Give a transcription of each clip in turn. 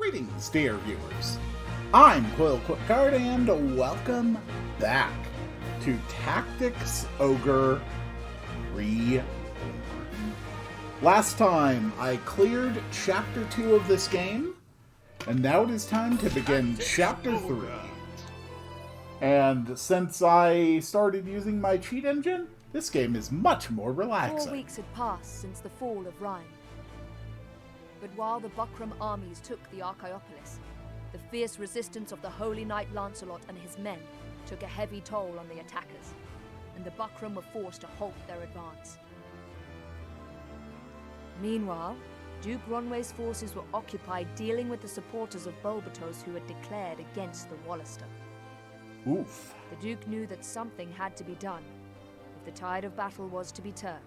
Greetings, dear viewers. I'm Quill Quickcard, and welcome back to Tactics Ogre Reborn. Last time, I cleared Chapter 2 of this game, and now it is time to begin Chapter 3. And since I started using my cheat engine, this game is much more relaxing. 4 weeks had passed since the fall of Rhyme. But while the Buckram armies took the Archaeopolis, the fierce resistance of the Holy Knight Lancelot and his men took a heavy toll on the attackers, and the Buckram were forced to halt their advance. Meanwhile, Duke Ronway's forces were occupied dealing with the supporters of Bulbatos who had declared against the Wallister. Oof. The Duke knew that something had to be done if the tide of battle was to be turned.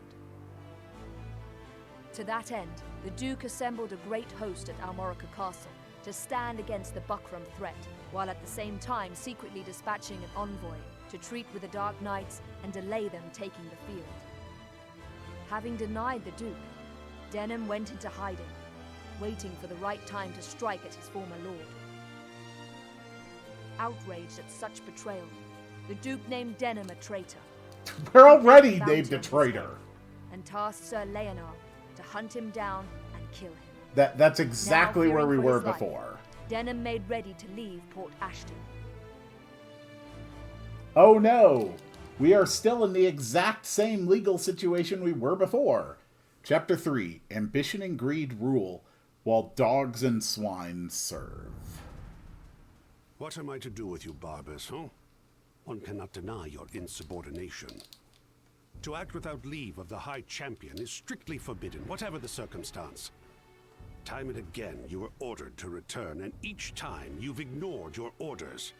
To that end, the Duke assembled a great host at Almorica Castle to stand against the Buckram threat, while at the same time secretly dispatching an envoy to treat with the Dark Knights and delay them taking the field. Having denied the Duke, Denham went into hiding, waiting for the right time to strike at his former lord. Outraged at such betrayal, the Duke named Denham a traitor. We're already named a traitor. And tasked Sir Leonard to hunt him down and kill him. That's exactly Now, where we fearing for were his life, before. Denham made ready to leave Port Ashton. Oh no! We are still in the exact same legal situation we were before. Chapter 3, Ambition and Greed Rule, while dogs and swine serve. What am I to do with you, Barbus, huh? One cannot deny your insubordination. To act without leave of the High Champion is strictly forbidden, whatever the circumstance. Time and again you were ordered to return, and each time you've ignored your orders.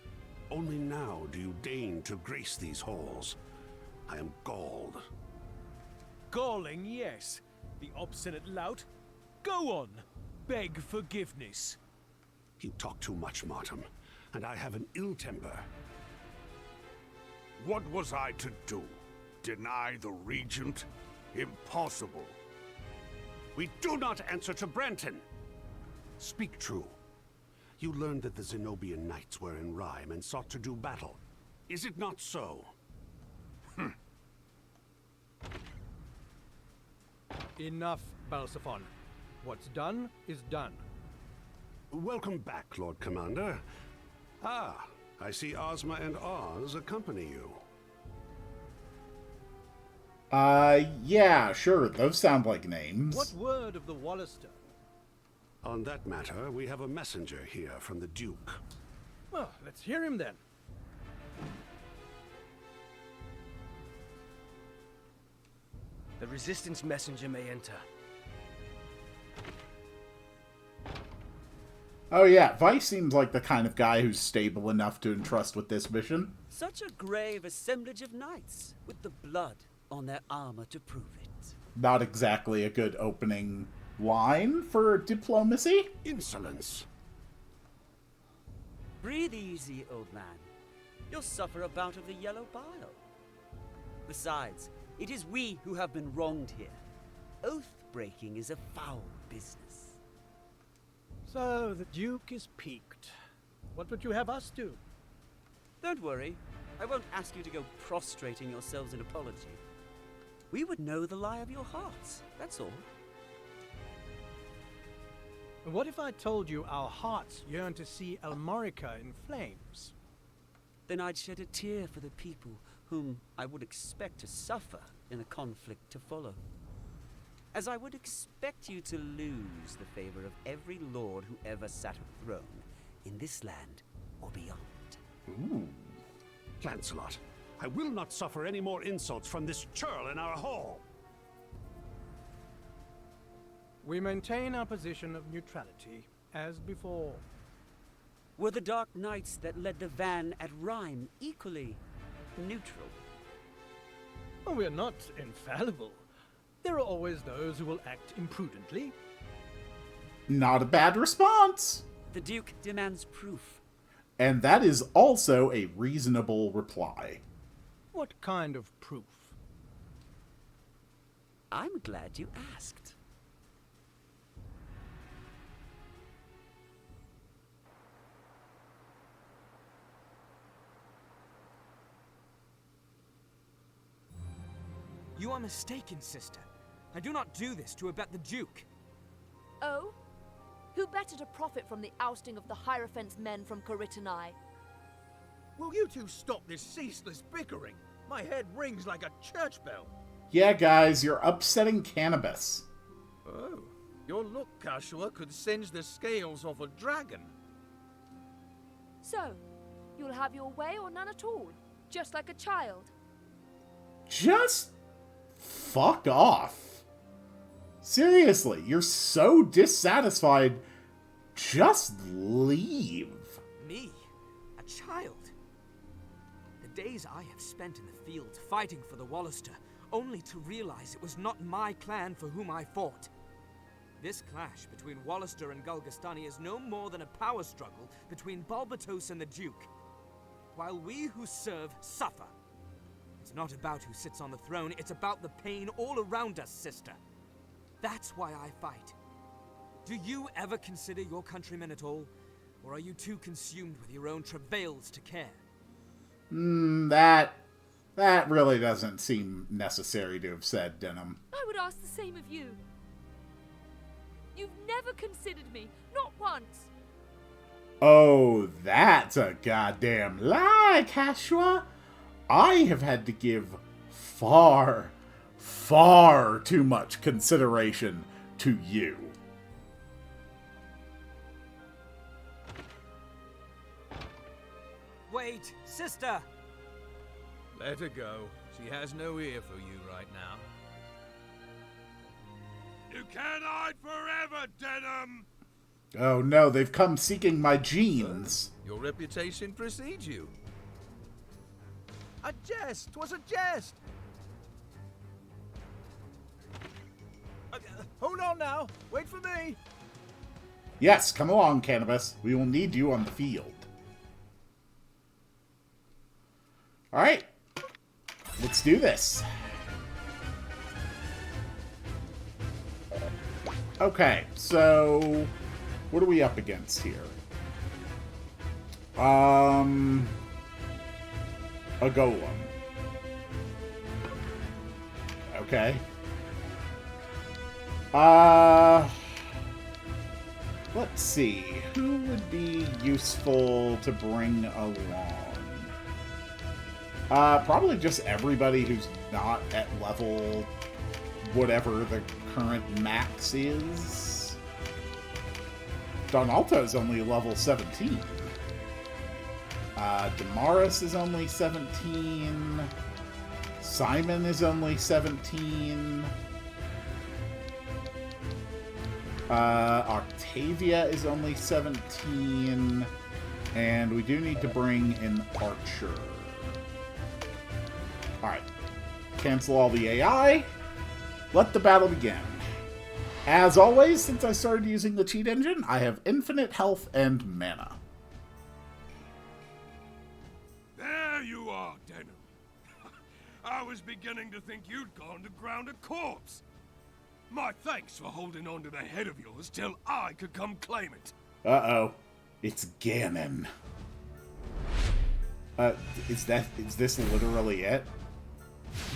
Only now do you deign to grace these halls. I am galled. Galling, yes. The obstinate lout. Go on. Beg forgiveness. You talk too much, Martin, and I have an ill temper. What was I to do? Deny the Regent? Impossible. We do not answer to Branton. Speak true. You learned that the Zenobian Knights were in Rhyme and sought to do battle. Is it not so? Enough, Balsaphon. What's done is done. Welcome back, Lord Commander. Ah, I see Ozma and Oz accompany you. Yeah, sure. Those sound like names. What word of the Wallister? On that matter, we have a messenger here from the Duke. Well, let's hear him then. The Resistance messenger may enter. Oh yeah, Vice seems like the kind of guy who's stable enough to entrust with this mission. Such a grave assemblage of knights, with the blood on their armor to prove it. Not exactly a good opening line for diplomacy. Insolence! Breathe easy, old man. You'll suffer a bout of the yellow bile. Besides, it is we who have been wronged here. Oath-breaking is a foul business. So, the Duke is piqued. What would you have us do? Don't worry. I won't ask you to go prostrating yourselves in apology. We would know the lie of your hearts, that's all. What if I told you our hearts yearn to see Almorica in flames? Then I'd shed a tear for the people whom I would expect to suffer in a conflict to follow. As I would expect you to lose the favor of every lord who ever sat a throne in this land or beyond. Ooh. Lancelot, I will not suffer any more insults from this churl in our hall. We maintain our position of neutrality, as before. Were the Dark Knights that led the van at Rhyme equally neutral? Oh, we're not infallible. There are always those who will act imprudently. Not a bad response. The Duke demands proof. And that is also a reasonable reply. What kind of proof? I'm glad you asked. You are mistaken, sister. I do not do this to abet the Duke. Oh? Who better to profit from the ousting of the Hierophant's men from Coritanai? Will you two stop this ceaseless bickering? My head rings like a church bell. Yeah, guys, you're upsetting Cannabis. Oh, your look, Kashua, could singe the scales off a dragon. So, you'll have your way or none at all, just like a child. Just fuck off. Seriously, you're so dissatisfied. Just leave. Me? A child? The days I have spent in the field fighting for the Wallister, only to realize it was not my clan for whom I fought. This clash between Wallister and Gulgastani is no more than a power struggle between Balbatos and the Duke, while we who serve suffer. It's not about who sits on the throne, it's about the pain all around us, sister. That's why I fight. Do you ever consider your countrymen at all? Or are you too consumed with your own travails to care? That really doesn't seem necessary to have said, Denham. I would ask the same of you. You've never considered me, not once. Oh, that's a goddamn lie, Kashua. I have had to give far, far too much consideration to you. Wait, sister! Let her go. She has no ear for you right now. You can't hide forever, Denham! Oh no, they've come seeking my genes. Your reputation precedes you. A jest! 'Twas a jest! Hold on now! Wait for me! Yes, come along, Cannabis. We will need you on the field. Alright. Let's do this. Okay, so what are we up against here? A golem. Okay. Let's see. Who would be useful to bring along? Probably just everybody who's not at level whatever the current max is. Donalto's only level 17. Damaris is only 17. Simon is only 17. Octavia is only 17. And we do need to bring an archer. Alright. Cancel all the AI. Let the battle begin. As always, since I started using the cheat engine, I have infinite health and mana. There you are, Denham. I was beginning to think you'd gone to ground a corpse. My thanks for holding on to the head of yours till I could come claim it. Uh-oh. It's Ganon. Is this literally it?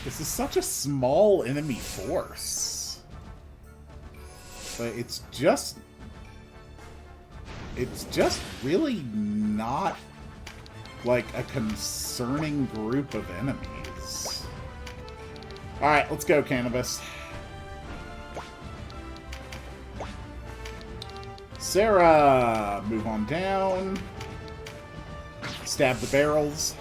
This is such a small enemy force. But it's just really not like a concerning group of enemies. Alright, let's go, Cannabis. Sarah, move on down. Stab the barrels.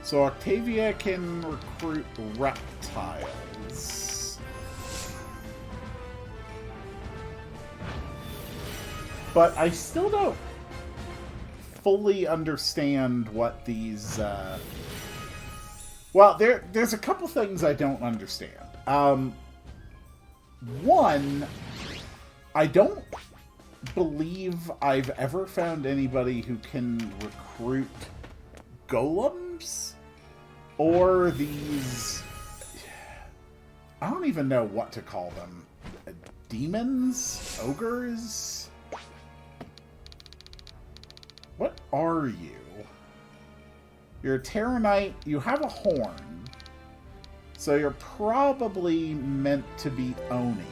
So Octavia can recruit reptiles. But I still don't fully understand what these... Well, there's a couple things I don't understand. One, I don't believe I've ever found anybody who can recruit golems or these... I don't even know what to call them. Demons? Ogres? What are you? You're a Terranite. You have a horn. So you're probably meant to be Oni.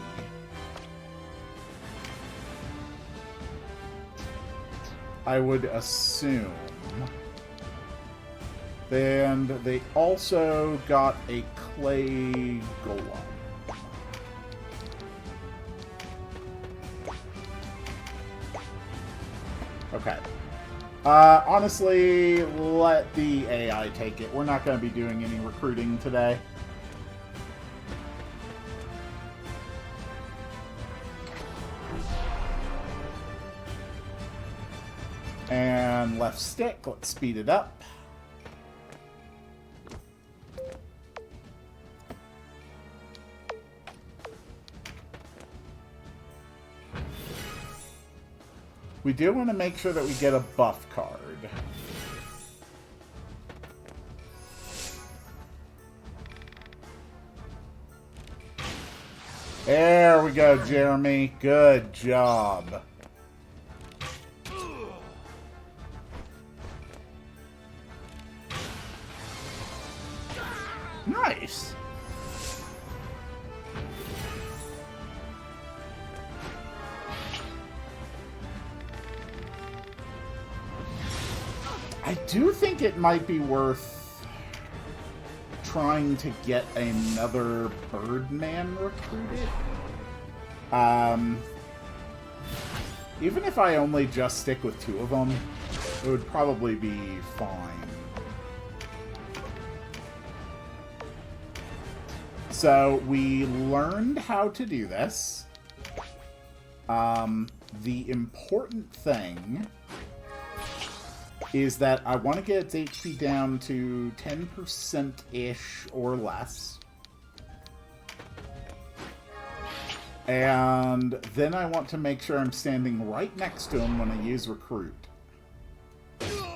I would assume. And they also got a clay golem. Okay. Honestly, let the AI take it. We're not going to be doing any recruiting today. And left stick, let's speed it up. We do want to make sure that we get a buff card. There we go, Jeremy. Good job. Nice. I do think it might be worth trying to get another Birdman recruited. Even if I only just stick with 2 of them, it would probably be fine. So, we learned how to do this. The important thing is that I want to get its HP down to 10%-ish or less. And then I want to make sure I'm standing right next to him when I use Recruit.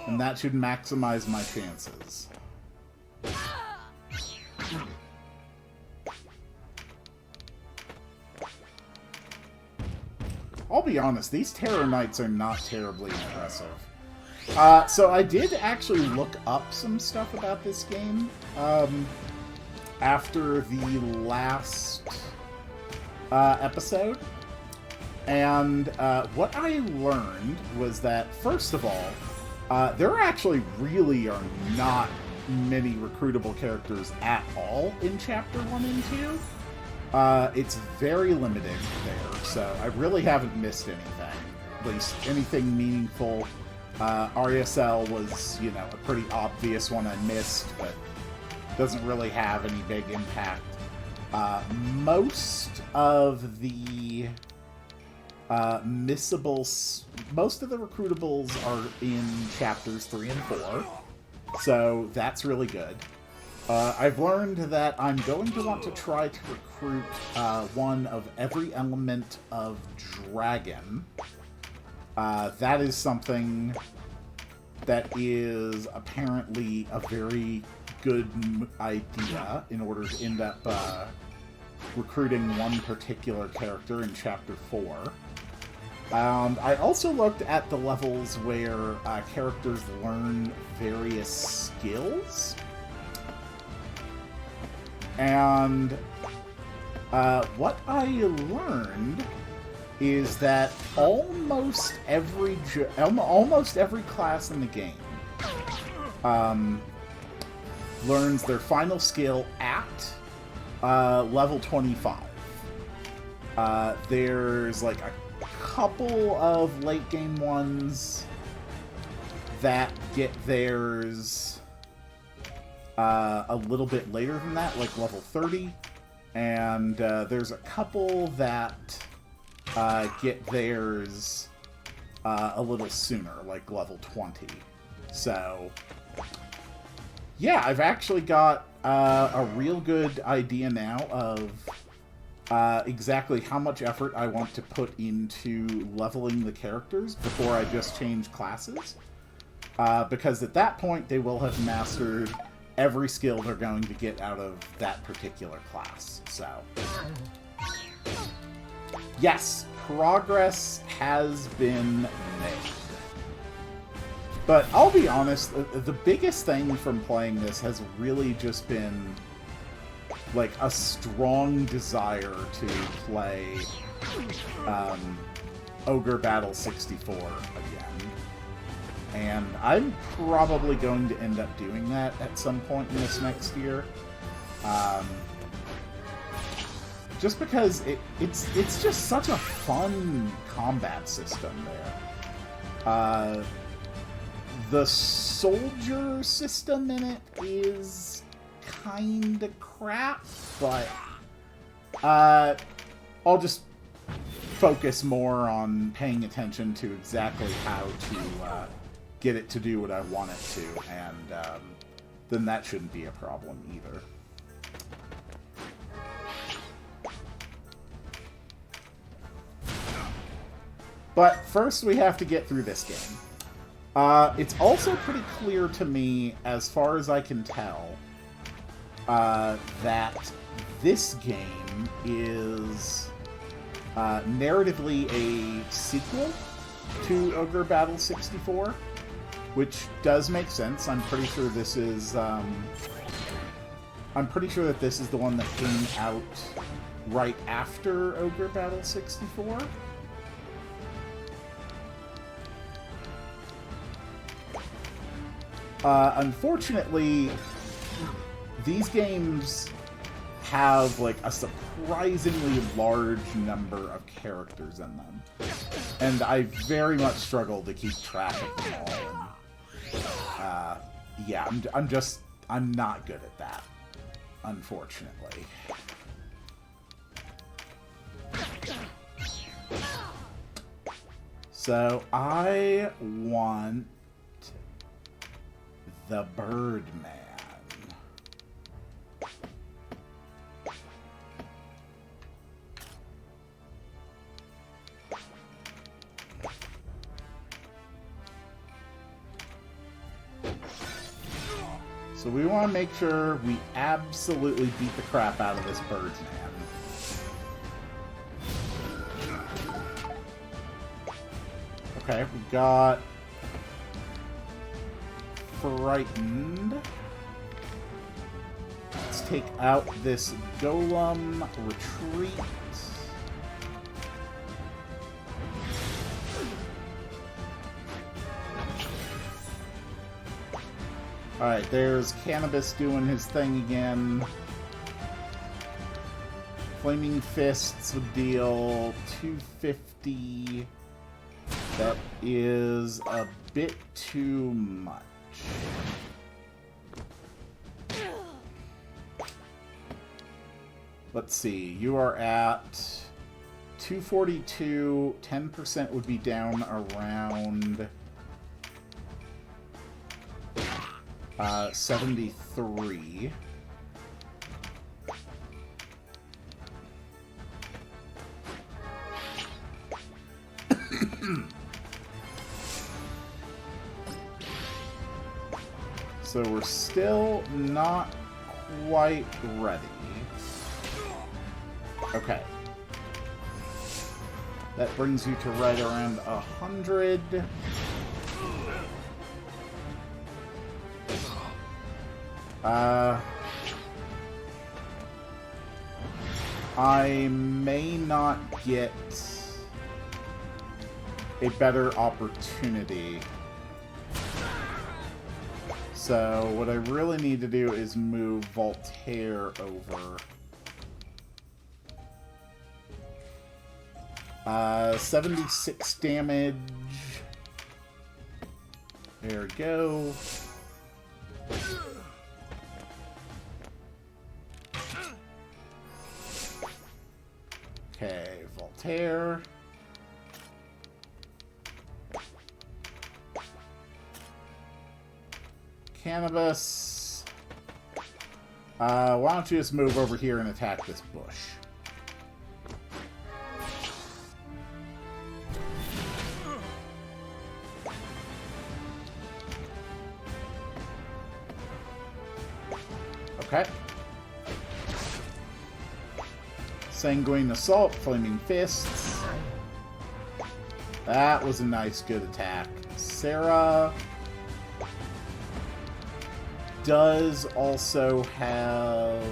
And that should maximize my chances. I'll be honest, these Terranites are not terribly impressive. So I did actually look up some stuff about this game after the last episode. And what I learned was that, first of all, there actually really are not many recruitable characters at all in Chapter 1 and 2. It's very limited there, so I really haven't missed anything. At least anything meaningful. RSL was, you know, a pretty obvious one I missed, but doesn't really have any big impact. Most of the missables, most of the recruitables are in chapters 3 and 4, so that's really good. I've learned that I'm going to want to try to recruit one of every element of Dragon. That is something that is apparently a very good idea in order to end up recruiting one particular character in Chapter 4. I also looked at the levels where characters learn various skills. And what I learned is that almost every class in the game learns their final skill at level 25. There's like a couple of late game ones that get theirs a little bit later than that, like level 30, and there's a couple that get theirs a little sooner, like level 20. So, yeah, I've actually got a real good idea now of exactly how much effort I want to put into leveling the characters before I just change classes. Because at that point, they will have mastered every skill they're going to get out of that particular class. So, yes, progress has been made. But I'll be honest, the biggest thing from playing this has really just been like a strong desire to play Ogre Battle 64 again. And I'm probably going to end up doing that at some point in this next year. Just because it's just such a fun combat system there. The soldier system in it is kinda crap, but I'll just focus more on paying attention to exactly how to get it to do what I want it to, and then that shouldn't be a problem either. But first we have to get through this game. It's also pretty clear to me, as far as I can tell, that this game is narratively a sequel to Ogre Battle 64, which does make sense. I'm pretty sure this is I'm pretty sure that this is the one that came out right after Ogre Battle 64. Unfortunately, these games have like a surprisingly large number of characters in them, and I very much struggle to keep track of them all. And, yeah, I'm not good at that, unfortunately. So I want the Birdman. So we want to make sure we absolutely beat the crap out of this Birdman. Okay, we got frightened. Let's take out this golem, retreat. Alright, there's Cannabis doing his thing again. Flaming Fists would deal 250. That is a bit too much. Let's see, you are at 242, 10% would be down around 73. So we're still not quite ready. Okay. That brings you to right around 100. I may not get a better opportunity. So what I really need to do is move Voltaire over. 76 damage. There we go. Okay, Voltaire. Cannabis. Why don't you just move over here and attack this bush? Okay. Sanguine Assault, Flaming Fists. That was a nice, good attack. Sarah, does also have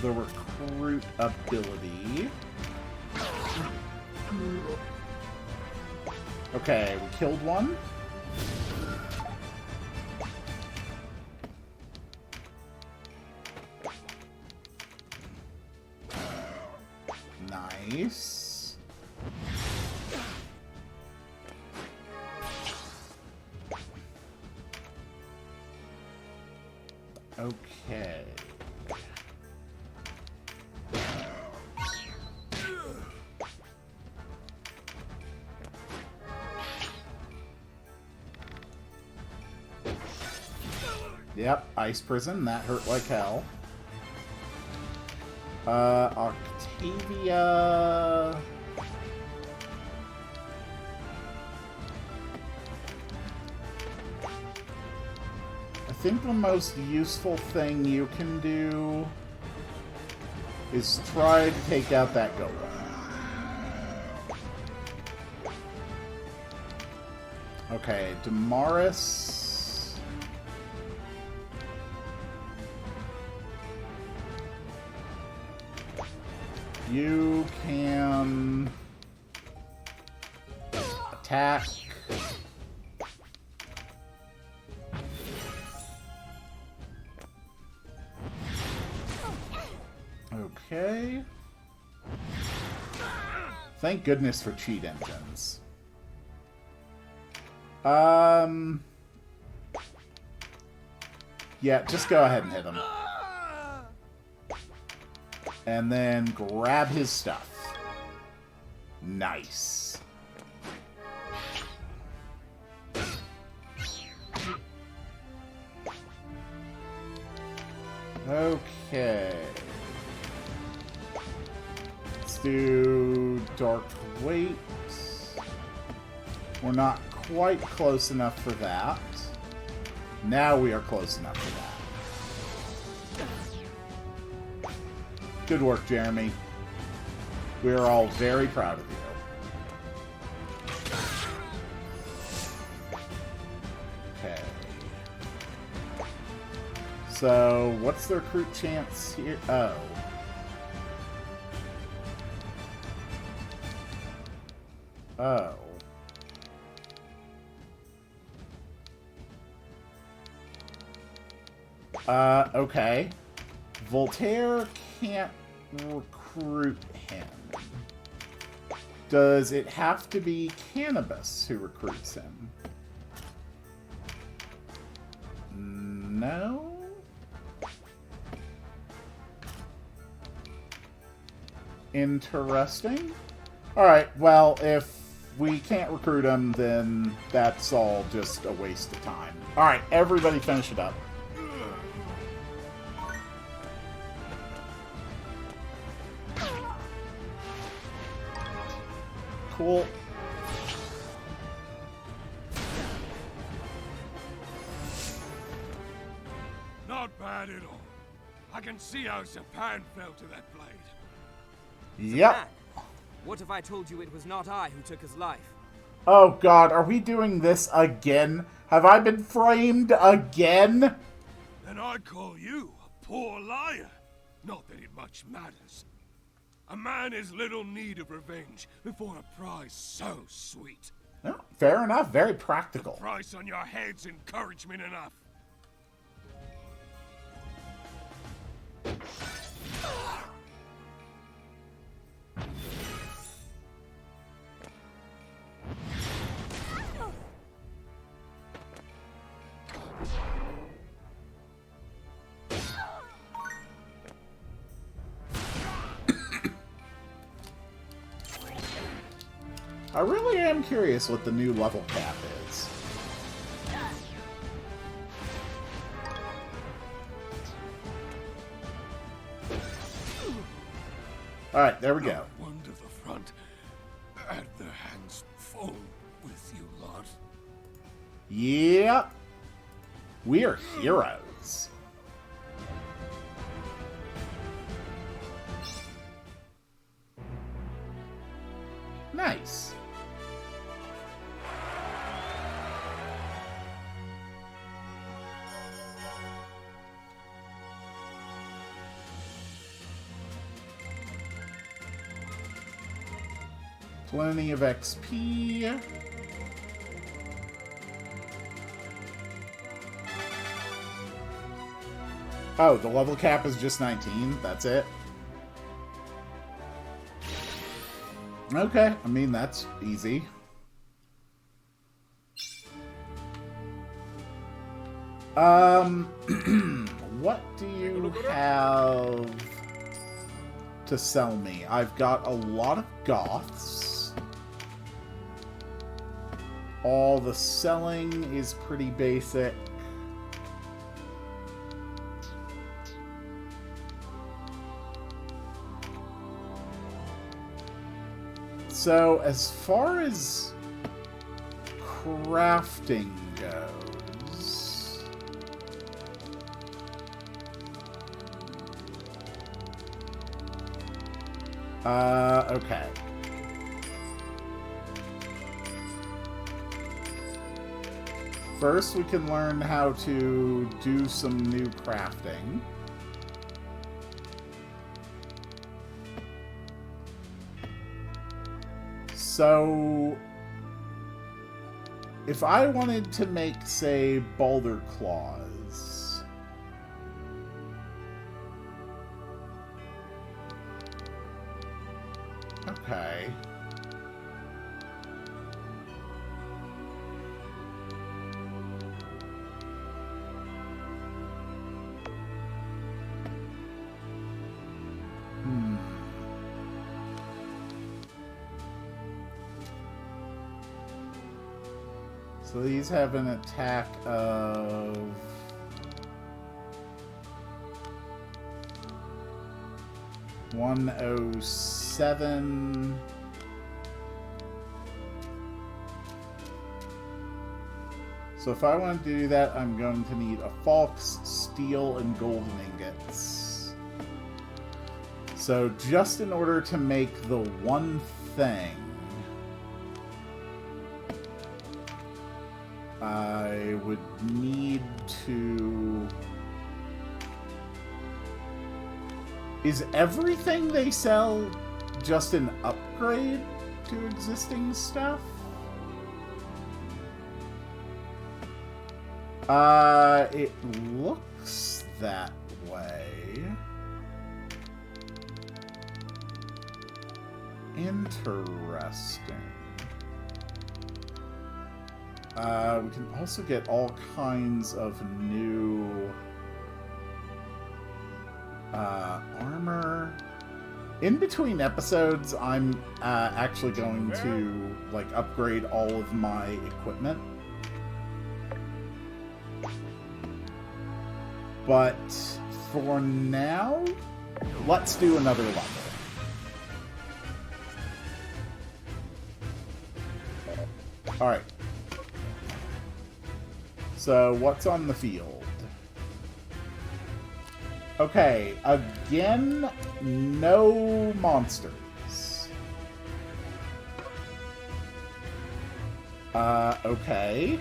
the recruit ability. Okay, we killed one. Nice. Okay. Yep, ice prison. That hurt like hell. Octavia... I think the most useful thing you can do is try to take out that golem. Okay, Damaris... You can attack. Okay. Thank goodness for cheat engines. Yeah, just go ahead and hit him. And then grab his stuff. Nice. Okay. Let's do Dark Weight. We're not quite close enough for that. Now we are close enough for that. Good work, Jeremy. We're all very proud of you. Okay. So, what's the recruit chance here? Oh. Oh. Okay. Voltaire can't recruit him. Does it have to be Cannabis who recruits him? No? Interesting. Alright, well, if we can't recruit him, then that's all just a waste of time. Alright, everybody finish it up. Cool. Not bad at all. I can see how Zapan fell to that blade. Yep. What if I told you it was not I who took his life? Oh god, are we doing this again? Have I been framed again? Then I'd call you a poor liar. Not that it much matters. A man has little need of revenge before a prize so sweet. Oh, fair enough, very practical. The price on your head's encouragement enough. I really am curious what the new level cap is. Alright, there we go. No wonder the front had their hands full with you lot. Yeah. We are heroes. Nice. Plenty of XP. Oh, the level cap is just 19? That's it? Okay, I mean, that's easy. What do you have to sell me? I've got a lot of goths. All the selling is pretty basic. So, as far as crafting goes... okay. First, we can learn how to do some new crafting. So, if I wanted to make, say, boulder claws... Okay. So these have an attack of... $107. So if I want to do that, I'm going to need a falx, steel, and golden ingots. So just in order to make the one thing, I would need to... Is everything they sell just an upgrade to existing stuff? It looks that way. Interesting. We can also get all kinds of new armor. In between episodes, I'm actually going to like upgrade all of my equipment. But for now, let's do another level. Alright. So, what's on the field? Okay, again, no monsters. Okay.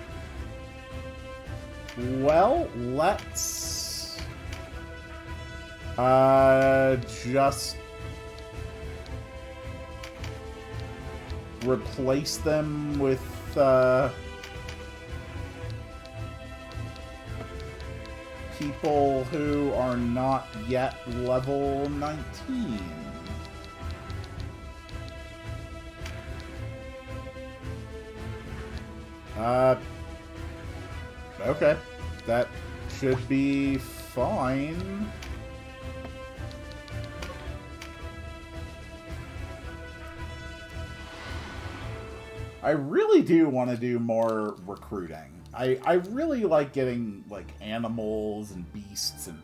Well, let's... just... replace them with, people who are not yet level 19. Okay. That should be fine. I really do want to do more recruiting. I really like getting, like, animals and beasts and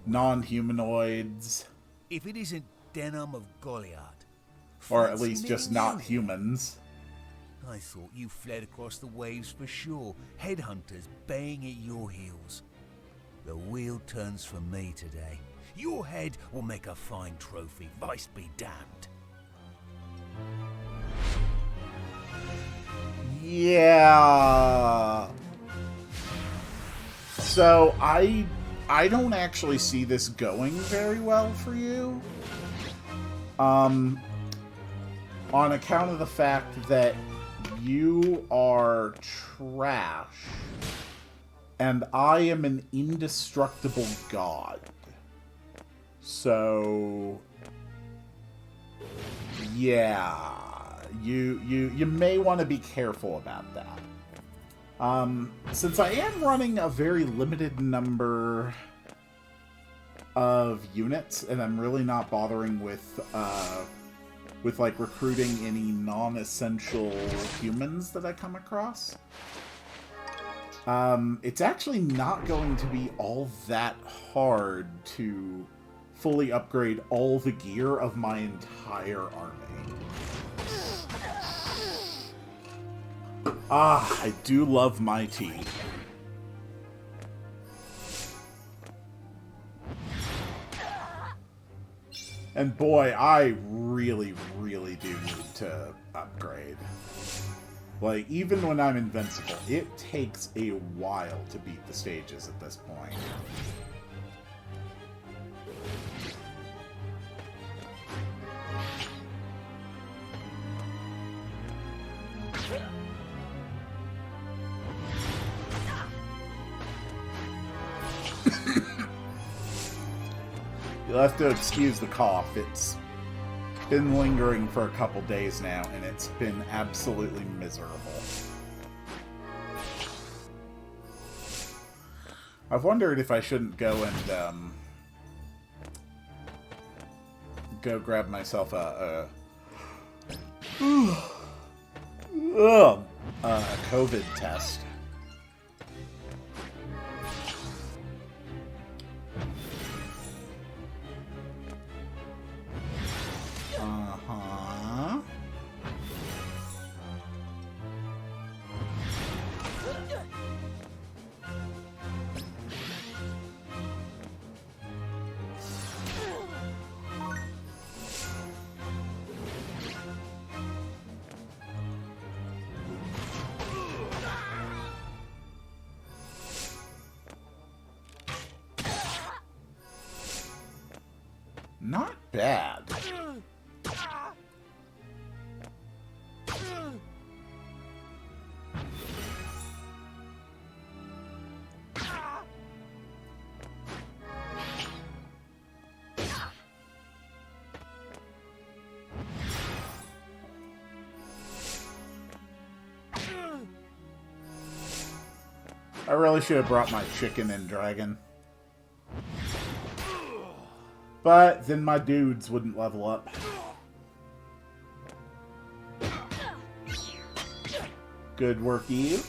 non-humanoids. If it isn't Denham of Goliath. Or at least just not humans. I thought you fled across the waves for sure. Headhunters baying at your heels. The wheel turns for me today. Your head will make a fine trophy, vice be damned. Yeah. So I don't actually see this going very well for you. on account of the fact that you are trash, and I am an indestructible god. So, yeah, you may want to be careful about that. Since I am running a very limited number of units, and I'm really not bothering with like recruiting any non-essential humans that I come across, it's actually not going to be all that hard to fully upgrade all the gear of my entire army. Ah, I do love my tea. And boy, I really, really do need to upgrade. Like, even when I'm invincible, it takes a while to beat the stages at this point. You'll have to excuse the cough. It's been lingering for a couple days now, and it's been absolutely miserable. I've wondered if I shouldn't go and go grab myself a COVID test. Not bad. I really should have brought my chicken and dragon. But then my dudes wouldn't level up. Good work, Eve.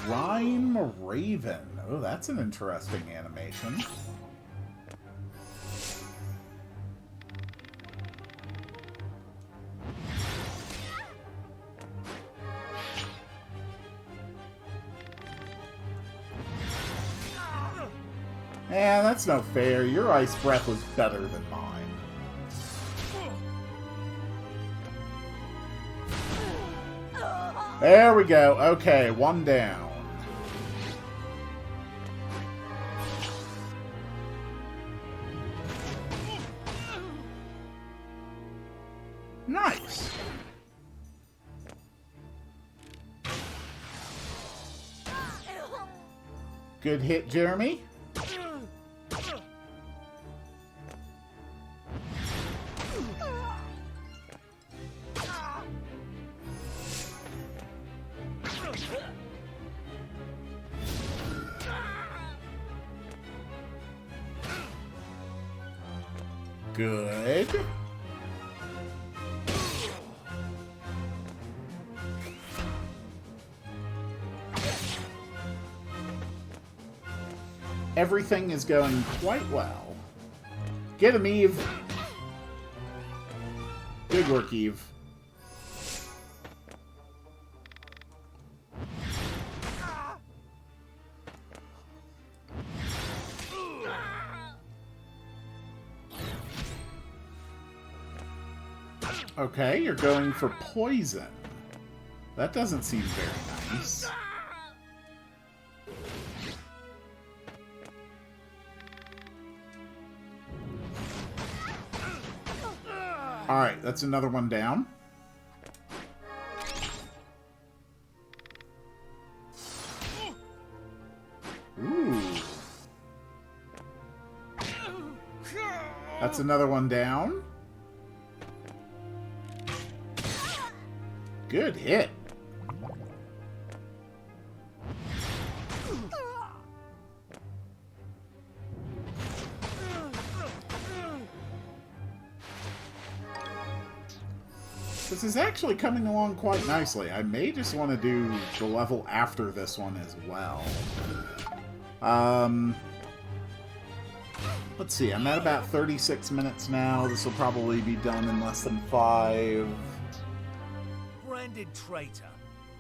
Rhyme Raven. Oh, that's an interesting animation. Man, that's no fair. Your ice breath was better than mine. There we go. Okay, one down. Nice. Good hit, Jeremy. Good. Everything is going quite well. Get him, Eve. Good work, Eve. Okay, you're going for poison. That doesn't seem very nice. Alright, that's another one down. Ooh. That's another one down. Good hit. This is actually coming along quite nicely. I may just want to do the level after this one as well. Let's see, I'm at about 36 minutes now. This will probably be done in less than 5. Branded traitor,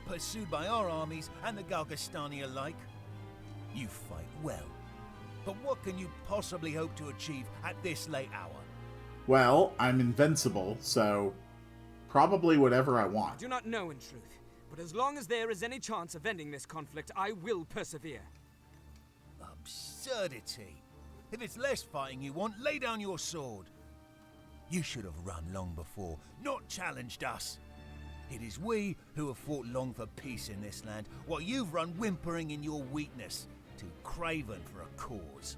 pursued by our armies and the Gargastani alike. You fight well, but what can you possibly hope to achieve at this late hour? Well, I'm invincible, so probably whatever I I want. do not know in truth, but as long as there is any chance of ending this conflict, I will persevere. Absurdity. If it's less fighting you want, lay down your sword. You should have run long before, not challenged us. It is we who have fought long for peace in this land, while you've run whimpering in your weakness, too craven for a cause.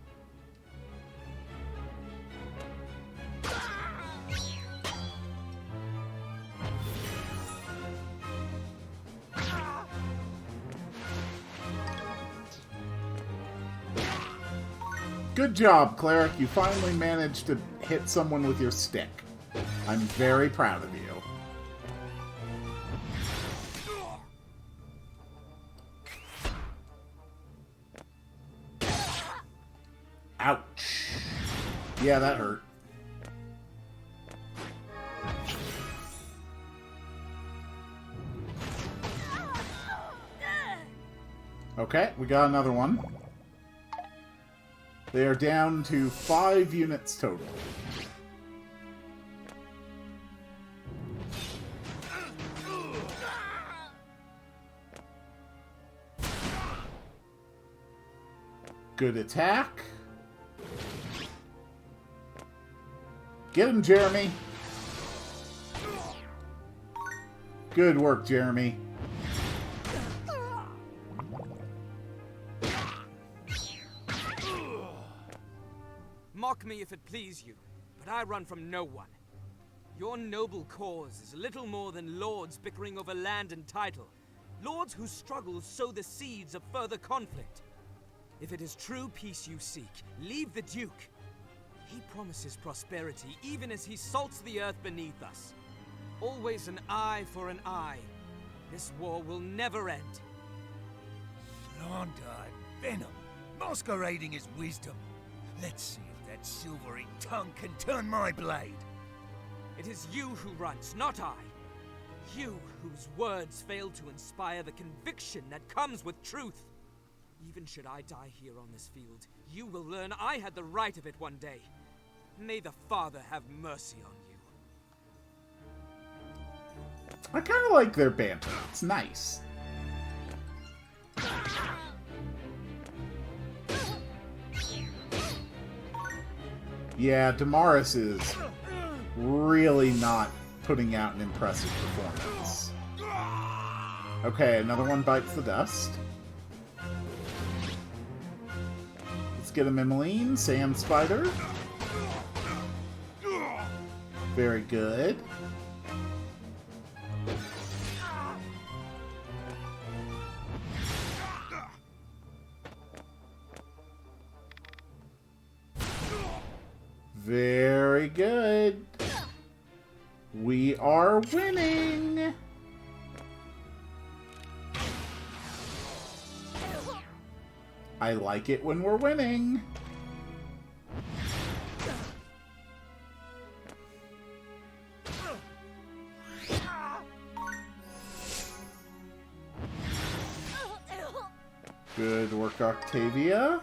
Good job, Cleric. You finally managed to hit someone with your stick. I'm very proud of you. Ouch. Yeah, that hurt. Okay, we got another one. They are down to 5 units total. Good attack. Get him, Jeremy. Good work, Jeremy. Mock me if it please you, but I run from no one. Your noble cause is little more than lords bickering over land and title. Lords whose struggles sow the seeds of further conflict. If it is true peace you seek, leave the Duke. He promises prosperity even as he salts the earth beneath us. Always an eye for an eye. This war will never end. Slander and venom, masquerading as wisdom. Let's see if that silvery tongue can turn my blade. It is you who runs, not I. You whose words fail to inspire the conviction that comes with truth. Even should I die here on this field, you will learn I had the right of it one day. May the Father have mercy on you. I kind of like their banter. It's nice. Yeah, Damaris is really not putting out an impressive performance. Okay, another one bites the dust. Let's get a Mimmeline, Sand Spider. Very good. Very good. We are winning. I like it when we're winning. Good work, Octavia.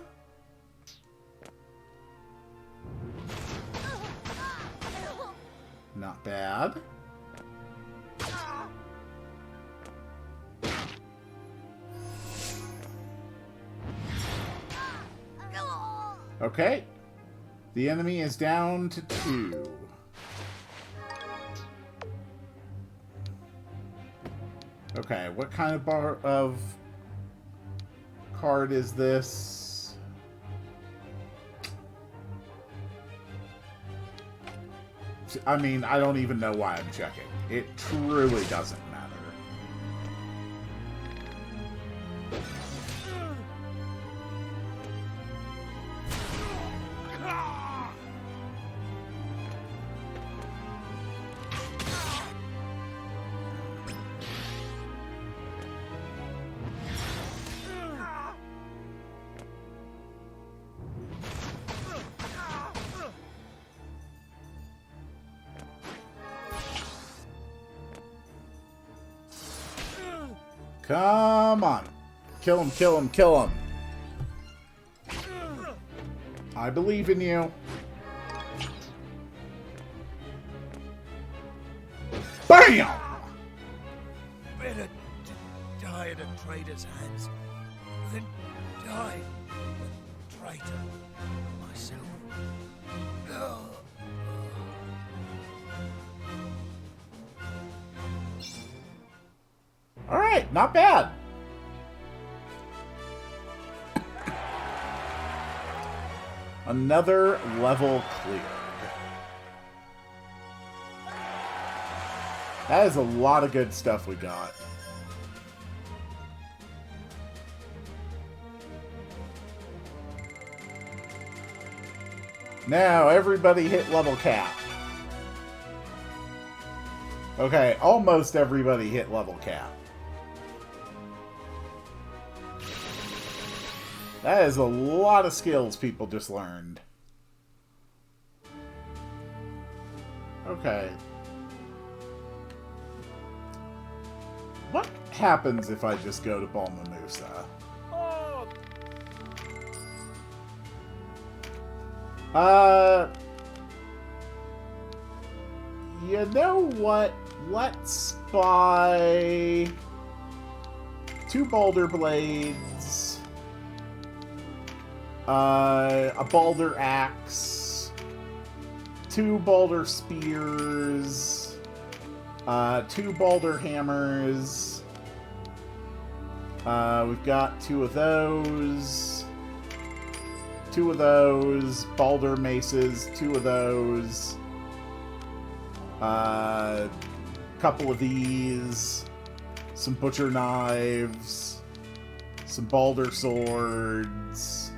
Not bad. Okay. The enemy is down to 2. Okay, what kind of card is this? I mean, I don't even know why I'm checking. It truly doesn't matter. Come on. Kill him, kill him, kill him. I believe in you. BAM! Better die at a traitor's hands than die a traitor myself. Alright, not bad. Another level cleared. That is a lot of good stuff we got. Now, everybody hit level cap. Okay, almost everybody hit level cap. That is a lot of skills people just learned. Okay. What happens if I just go to Balmamusa? You know what? Let's buy 2 boulder blades, a boulder axe, 2 boulder spears, 2 boulder hammers. We've got 2 of those. 2 of those. Boulder maces. 2 of those. Couple of these. Some butcher knives. Some boulder swords.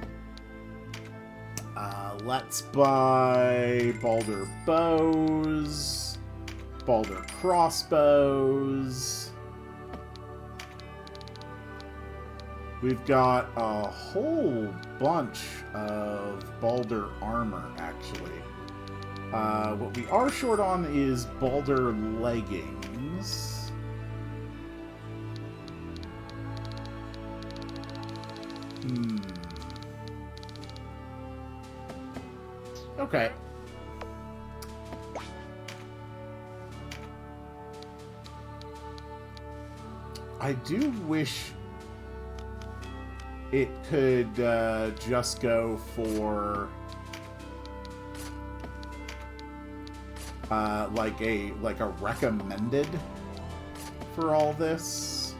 Let's buy boulder bows. Boulder crossbows. We've got a whole bunch of boulder armor, actually. What we are short on is boulder leggings. Okay. I do wish it could just go for like a recommended for all this.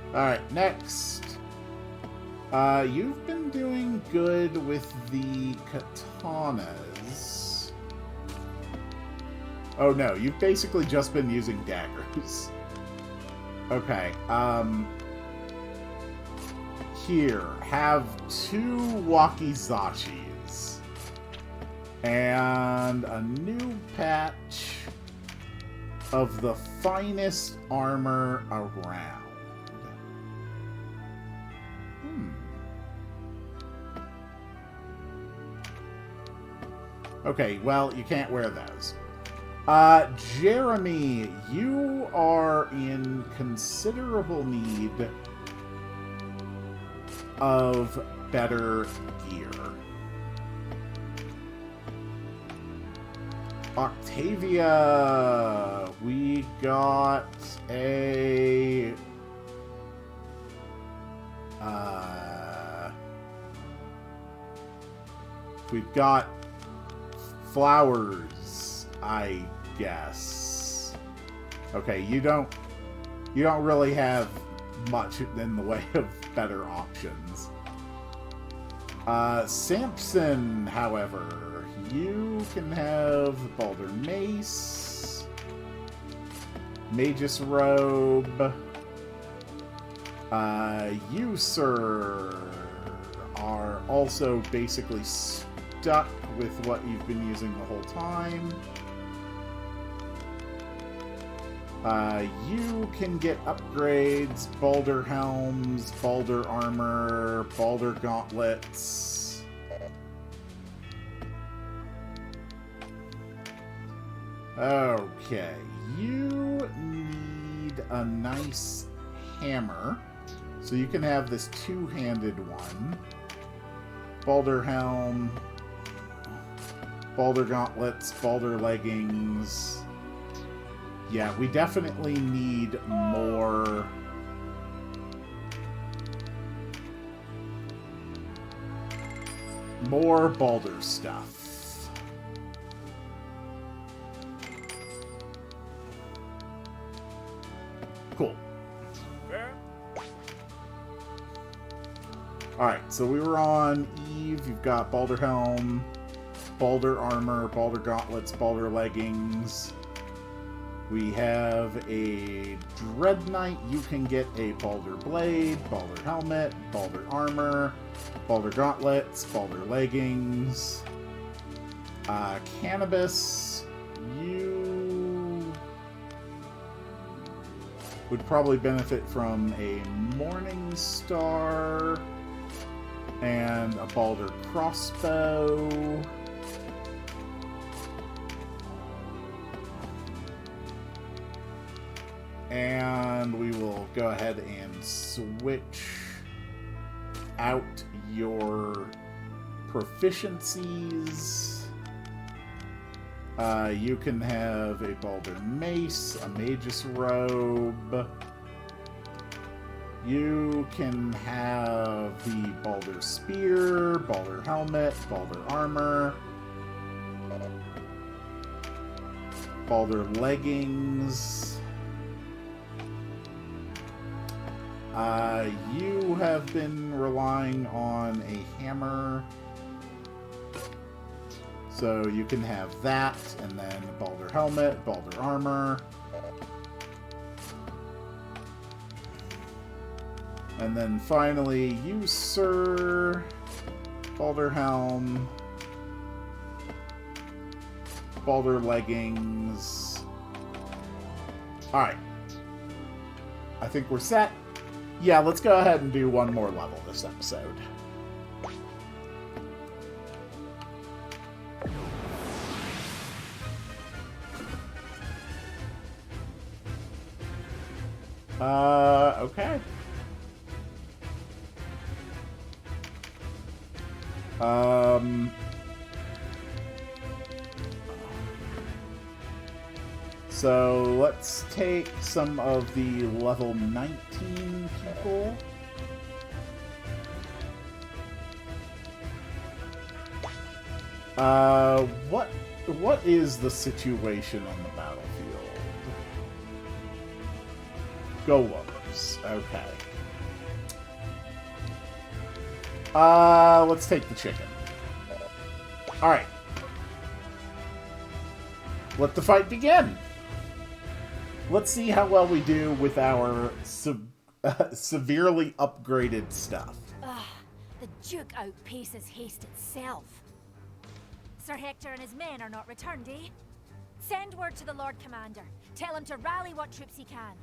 Alright, next. You've been doing good with the katanas. Oh no, you've basically just been using daggers. Okay, here, have 2 wakizashis. And a new patch of the finest armor around. Okay, well, you can't wear those. Jeremy, you are in considerable need of better gear. Octavia, we got a... we've got flowers, I guess. Okay, you don't really have much in the way of better options. Samson, however, you can have Baldur Mace, Magus Robe. You, sir, are also basically stuck with what you've been using the whole time. You can get upgrades, Baldur Helms, Baldur Armor, Baldur Gauntlets. Okay, you need a nice hammer. So you can have this two-handed one. Baldur Helm, Baldur Gauntlets, Baldur Leggings. Yeah, we definitely need more Baldur stuff. Cool. Alright, so we were on Eve. You've got Baldur Helm, Baldur Armor, Baldur Gauntlets, Baldur Leggings. We have a Dread Knight. You can get a Baldur Blade, Baldur Helmet, Baldur Armor, Baldur Gauntlets, Baldur Leggings. Cannabis, you would probably benefit from a Morning Star and a Baldur Crossbow. And we will go ahead and switch out your proficiencies. You can have a Baldur Mace, a Magus Robe. You can have the Baldur Spear, Baldur Helmet, Baldur Armor, Baldur Leggings. You have been relying on a hammer, so you can have that, and then Baldur Helmet, Baldur Armor, and then finally you, sir, Baldur Helm, Baldur Leggings. Alright. I think we're set. Yeah, let's go ahead and do one more level this episode. Okay. So let's take some of the level 19 people. What is the situation on the battlefield? Golems. Okay. Let's take the chicken. Alright. Let the fight begin! Let's see how well we do with our severely upgraded stuff. The Duke outpaces haste itself. Sir Hector and his men are not returned, eh? Send word to the Lord Commander. Tell him to rally what troops he can.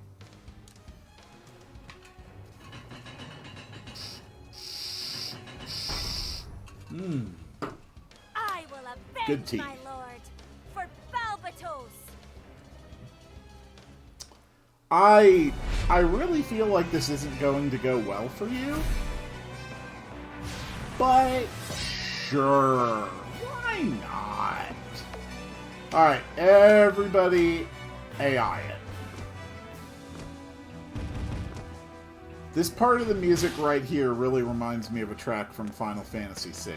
I will avenge my lord for Balbatos. I really feel like this isn't going to go well for you. But sure, why not? Alright, everybody AI it. This part of the music right here really reminds me of a track from Final Fantasy VI.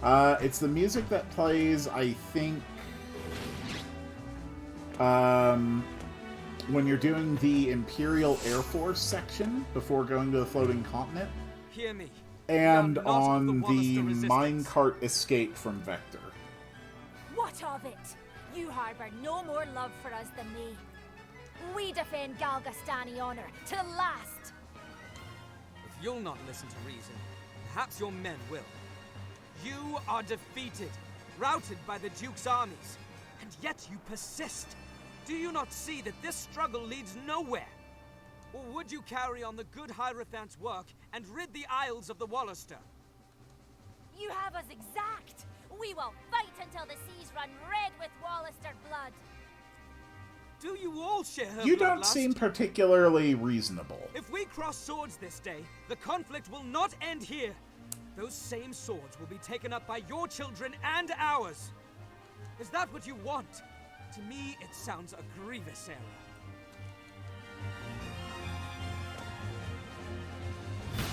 It's the music that plays, I think, when you're doing the Imperial Air Force section before going to the floating continent. Hear me. And We are not on of the Wallister resistance. minecart escape from Vector. What of it? You harbour no more love for us than me. We defend Galgastani honor to the last. If you'll not listen to reason, perhaps your men will. You are defeated, routed by the Duke's armies, and yet you persist. Do you not see that this struggle leads nowhere? Or would you carry on the good Hierophant's work and rid the Isles of the Wallister? You have us exact. We will fight until the seas run red with Wallister blood. Do you all share her You don't bloodlust? seem particularly reasonable. If we cross swords this day, the conflict will not end here. Those same swords will be taken up by your children and ours. Is that what you want? To me, it sounds a grievous error.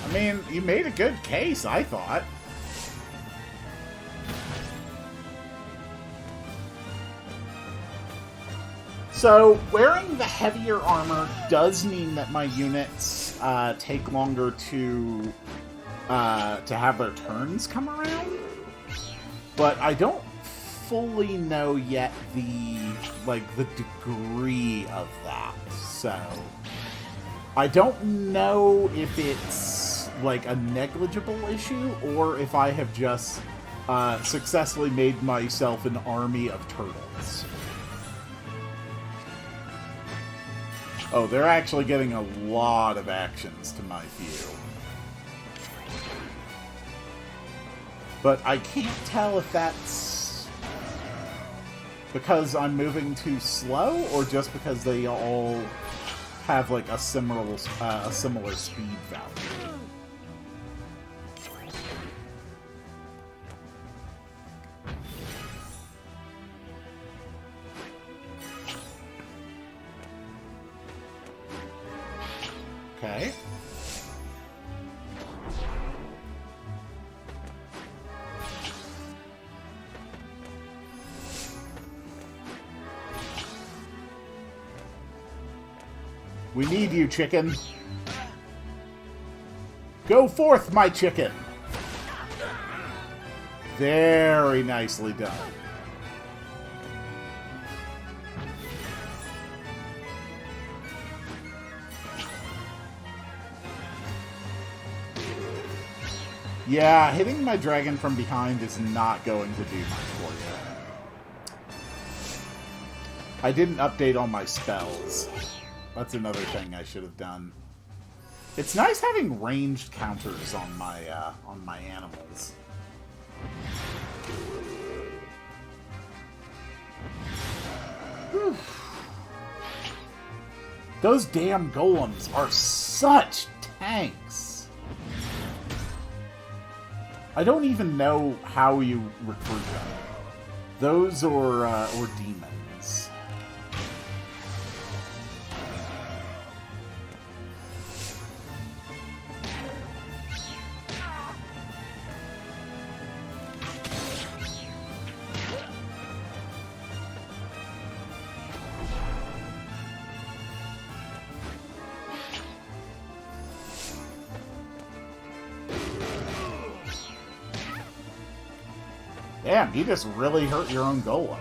I mean, you made a good case, I thought. So, wearing the heavier armor does mean that my units take longer to have their turns come around, but I don't fully know yet the degree of that. So, I don't know if it's like a negligible issue or if I have just successfully made myself an army of turtles. Oh, they're actually getting a lot of actions to my view. But I can't tell if that's because I'm moving too slow or just because they all have like a similar speed value. Okay. We need you, chicken. Go forth, my chicken. Very nicely done. Yeah, hitting my dragon from behind is not going to do much for you. I didn't update all my spells. That's another thing I should have done. It's nice having ranged counters on my animals. Whew. Those damn golems are such tanks. I don't even know how you recruit them. Those or demons. Damn, you just really hurt your own golem.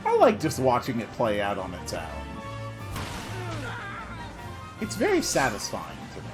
I like just watching it play out on its own. It's very satisfying to me.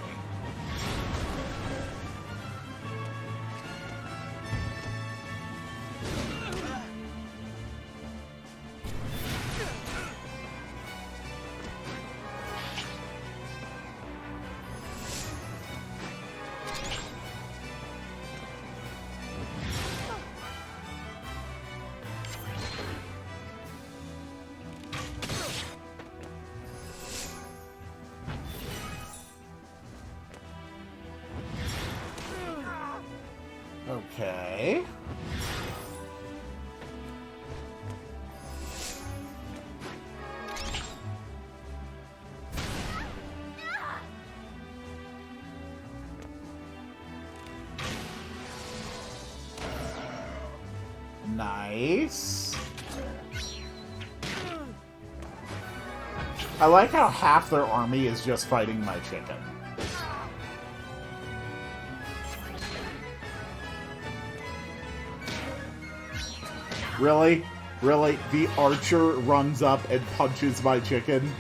Okay. Nice. I like how half their army is just fighting my chicken. Really? Really? The archer runs up and punches my chicken?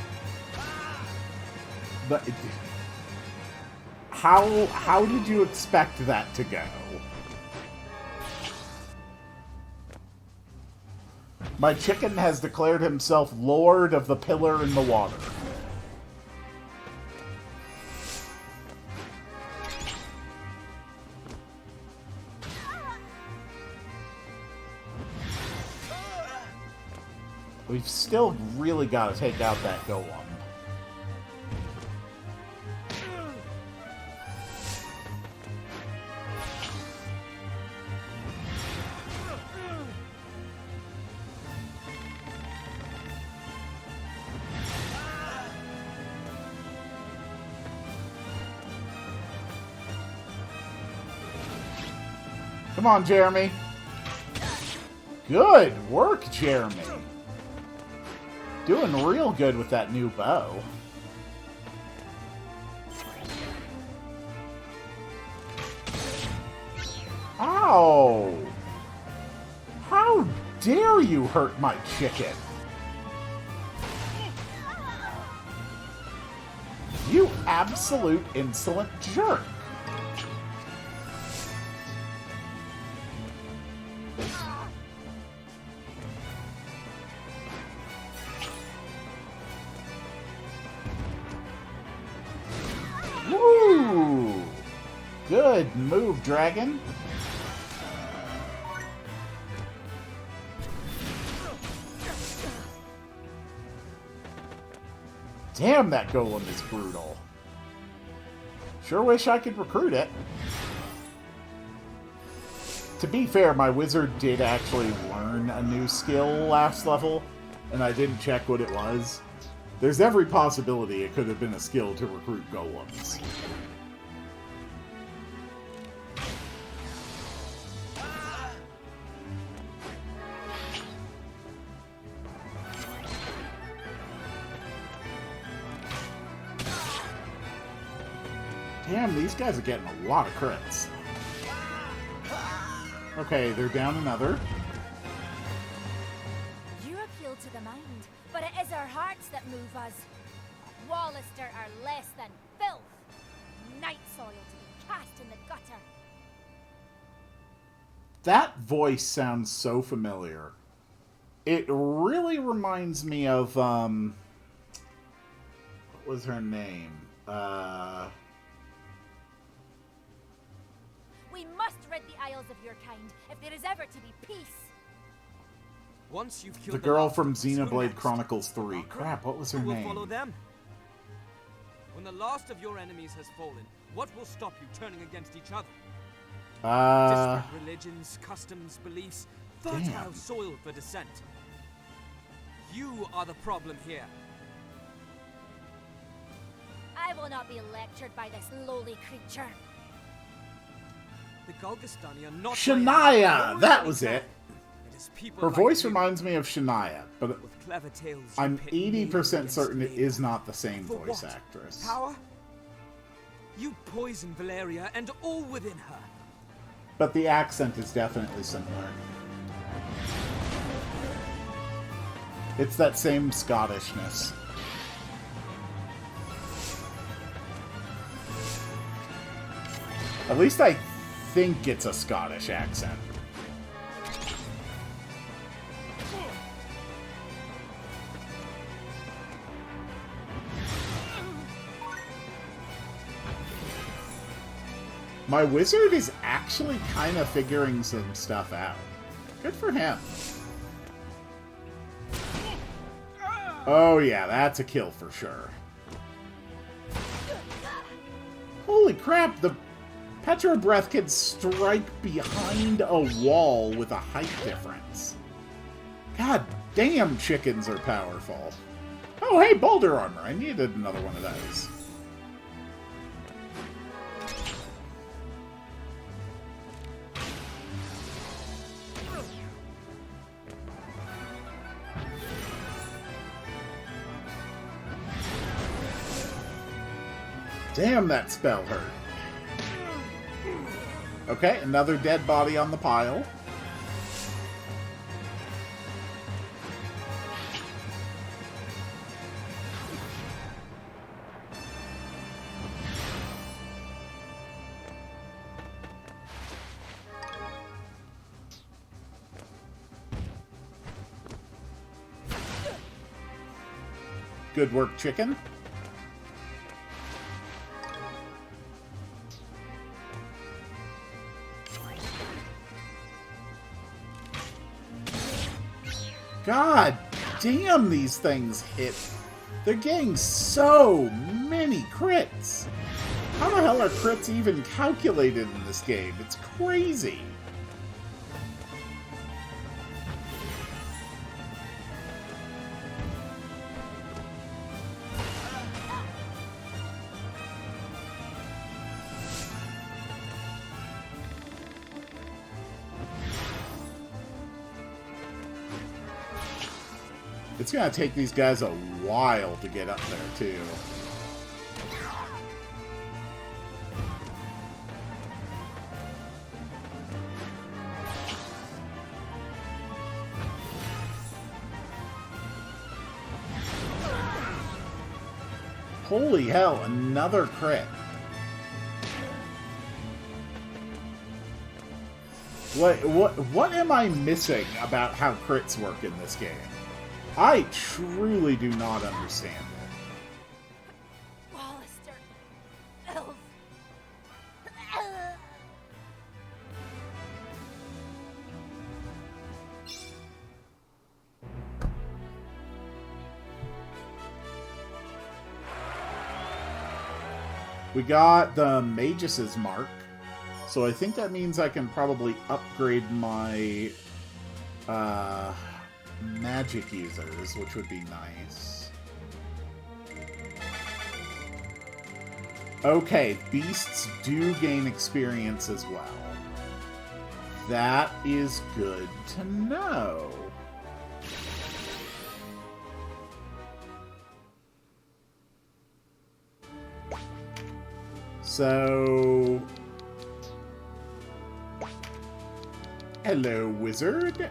But how did you expect that to go? My chicken has declared himself Lord of the Pillar in the Water. We've still really got to take out that golem. Come on, Jeremy. Good work, Jeremy. Doing real good with that new bow. Ow! How dare you hurt my chicken? You absolute insolent jerk. Woo! Good move, dragon. Damn, that golem is brutal. Sure wish I could recruit it. To be fair, my wizard did actually learn a new skill last level, and I didn't check what it was. There's every possibility it could have been a skill to recruit golems. Damn, these guys are getting a lot of crits. Okay, they're down another. You appeal to the mind, but it is our hearts that move us. Wallister are less than filth. Night soil to be cast in the gutter. That voice sounds so familiar. It really reminds me of, what was her name? We must rid the Isles of your kind, if there is ever to be peace. Once you've killed The girl last from of us, who Xenoblade next? Chronicles 3. Crap, what was her Who will name? follow them? When the last of your enemies has fallen, what will stop you turning against each other? Disparate religions, customs, beliefs, fertile Damn. soil for dissent. You are the problem here. I will not be lectured by this lowly creature. The Golgastani are not Shania! That was it. It is people Her like voice you reminds me of Shania, but with clever tales you I'm pit me 80% against certain it me. is not the same For voice what? actress. Power? You poisoned Valeria and all within her. But the accent is definitely similar. It's that same Scottishness. At least I think it's a Scottish accent. My wizard is actually kind of figuring some stuff out. Good for him. Oh yeah, that's a kill for sure. Holy crap, the Petro Breath can strike behind a wall with a height difference. God damn, chickens are powerful. Oh hey, boulder armor. I needed another one of those. Damn, that spell hurt. Okay, another dead body on the pile. Good work, chicken. God damn, these things hit. They're getting so many crits. How the hell are crits even calculated in this game? It's crazy. It's gonna take these guys a while to get up there, too. Holy hell, another crit. What am I missing about how crits work in this game? I truly do not understand it. Hollister. Elf. We got the Magus' mark, so I think that means I can probably upgrade my magic users, which would be nice. Okay, beasts do gain experience as well. That is good to know. So... Hello, wizard.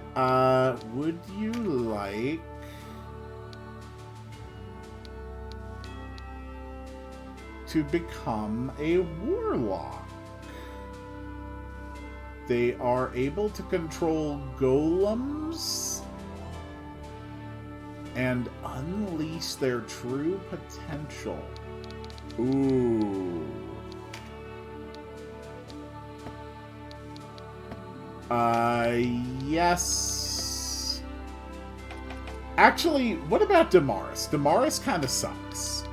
Would you like... to become a warlock? They are able to control golems and unleash their true potential. Ooh. Yes. Actually, what about Damaris? Damaris kind of sucks.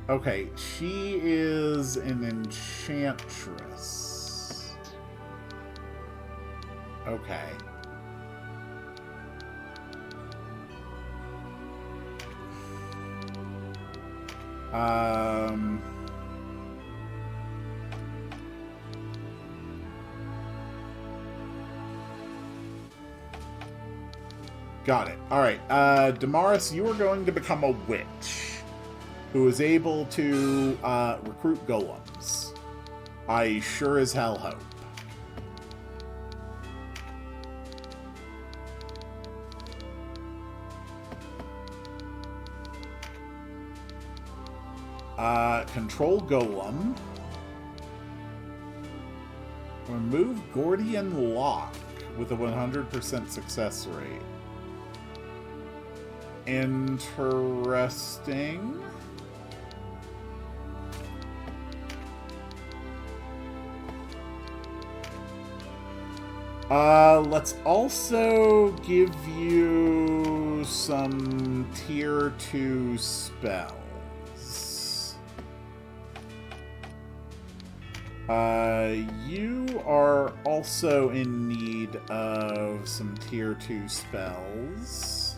Okay, she is an enchantress. Okay. Got it. Alright, Damaris, you are going to become a witch who is able to recruit golems. I sure as hell hope. Control golem. Remove Gordian lock with a 100% success rate. Interesting. Let's also give you some tier 2 spells. You are also in need of some tier 2 spells.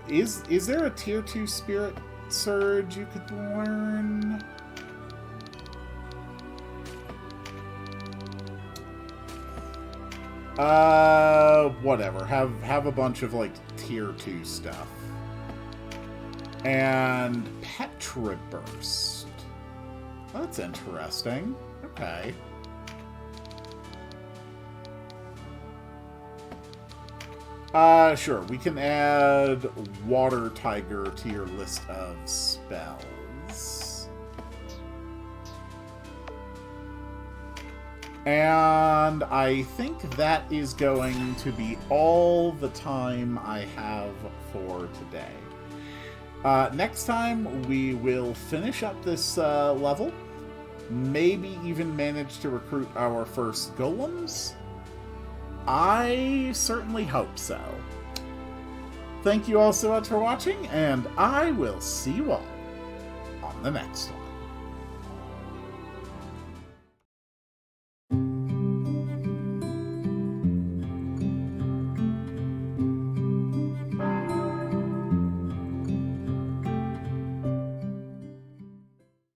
Is there a tier 2 spirit surge you could learn? Whatever. Have a bunch of, like, tier 2 stuff. And Petra Burst. That's interesting. Okay. Sure. We can add Water Tiger to your list of spells. And I think that is going to be all the time I have for today. Next time, we will finish up this level. Maybe even manage to recruit our first golems. I certainly hope so. Thank you all so much for watching, and I will see you all on the next one.